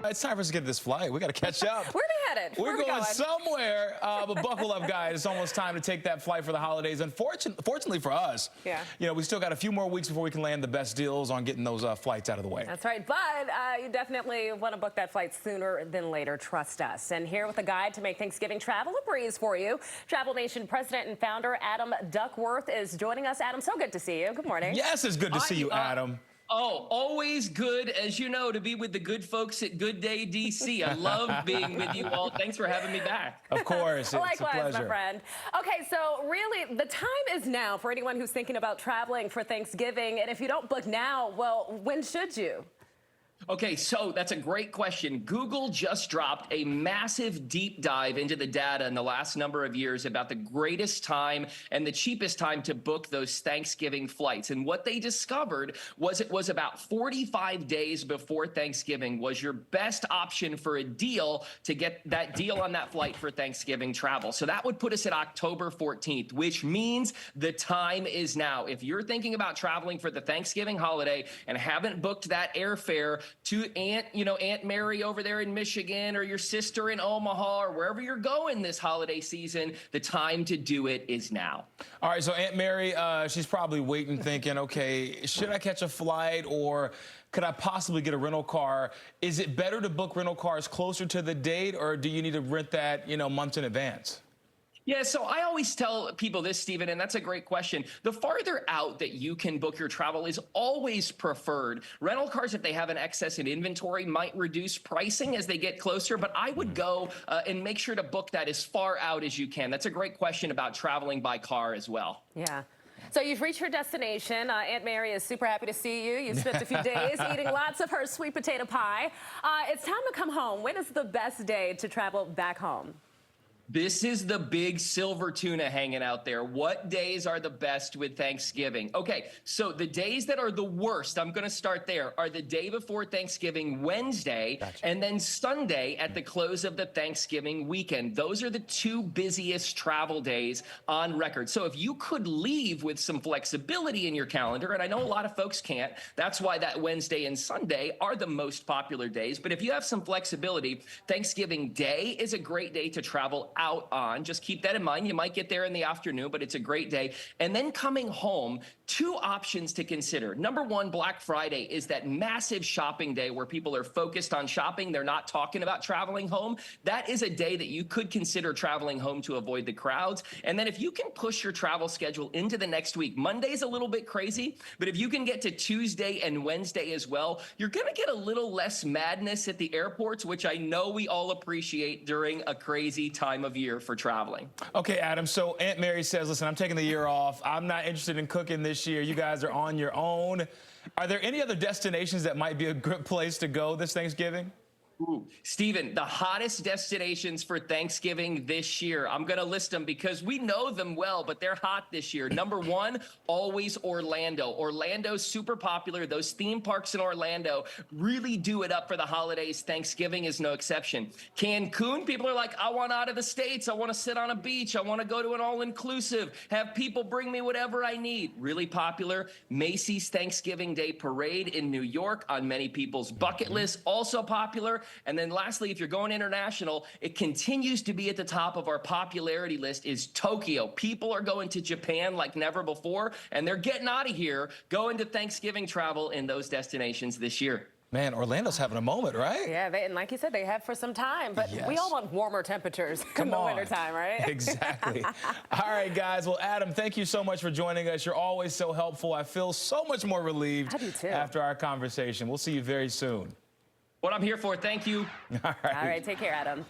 It's time for us to get to this flight. We got to catch up. Where are we headed? We're going somewhere, but buckle up, guys. It's almost time to take that flight for the holidays. Fortunately for us, we still got a few more weeks before we can land the best deals on getting those flights out of the way. That's right, but you definitely want to book that flight sooner than later, trust us. And here with a guide to make Thanksgiving travel a breeze for you, Travelmation president and founder Adam Duckworth is joining us. Adam, so good to see you. Good morning. Yes, it's good to see you, Adam. Oh, always good, as you know, to be with the good folks at Good Day DC. I love being with you all. Thanks for having me back. Of course. It's Likewise, a pleasure. my friend. Okay, so really, the time is now for anyone who's thinking about traveling for Thanksgiving. And if you don't book now, well, when should you? Okay, so that's a great question. Google just dropped a massive deep dive into the data in the last number of years about the greatest time and the cheapest time to book those Thanksgiving flights. And what they discovered was it was about 45 days before Thanksgiving was your best option for a deal to get that deal on that flight for Thanksgiving travel. So that would put us at October 14th, which means the time is now. If you're thinking about traveling for the Thanksgiving holiday and haven't booked that airfare to Aunt Mary over there in Michigan, or your sister in Omaha, or wherever you're going this holiday season, the time to do it is now. All right, so Aunt Mary, she's probably waiting, thinking, okay, should I catch a flight, or could I possibly get a rental car? Is it better to book rental cars closer to the date, or do you need to rent that, months in advance? Yeah, so I always tell people this, Stephen, and that's a great question. The farther out that you can book your travel is always preferred. Rental cars, if they have an excess in inventory, might reduce pricing as they get closer, but I would go and make sure to book that as far out as you can. That's a great question about traveling by car as well. Yeah. So you've reached your destination. Aunt Mary is super happy to see you. You've spent a few days eating lots of her sweet potato pie. It's time to come home. When is the best day to travel back home? This is the big silver tuna hanging out there. What days are the best with Thanksgiving? Okay, so the days that are the worst, I'm going to start there, are the day before Thanksgiving, Wednesday, and then Sunday at the close of the Thanksgiving weekend. Those are the two busiest travel days on record. So if you could leave with some flexibility in your calendar, and I know a lot of folks can't, that's why that Wednesday and Sunday are the most popular days. But if you have some flexibility, Thanksgiving Day is a great day to travel out on. Just keep that in mind. You might get there in the afternoon, but it's a great day. And then coming home, two options to consider. Number one, Black Friday is that massive shopping day where people are focused on shopping. They're not talking about traveling home. That is a day that you could consider traveling home to avoid the crowds. And then if you can push your travel schedule into the next week, Monday's a little bit crazy, but if you can get to Tuesday and Wednesday as well, you're going to get a little less madness at the airports, which I know we all appreciate during a crazy time of year for traveling. Okay, Adam, so Aunt Mary says, listen, I'm taking the year off. I'm not interested in cooking this year. You guys are on your own. Are there any other destinations that might be a good place to go this Thanksgiving? Ooh, Stephen, the hottest destinations for Thanksgiving this year. I'm going to list them because we know them well, but they're hot this year. Number one, always Orlando. Orlando's super popular. Those theme parks in Orlando really do it up for the holidays. Thanksgiving is no exception. Cancun, people are like, I want out of the States. I want to sit on a beach. I want to go to an all-inclusive, have people bring me whatever I need. Really popular. Macy's Thanksgiving Day Parade in New York on many people's bucket list. Also popular. And then lastly, if you're going international, it continues to be at the top of our popularity list is Tokyo. People are going to Japan like never before, and they're getting out of here, going to Thanksgiving travel in those destinations this year. Man, Orlando's having a moment, right? Yeah, and like you said, they have for some time, but we all want warmer temperatures in the wintertime, right? Exactly. All right, guys. Well, Adam, thank you so much for joining us. You're always so helpful. I feel so much more relieved after our conversation. We'll see you very soon. What I'm here for. Thank you. All right. All right, take care, Adam.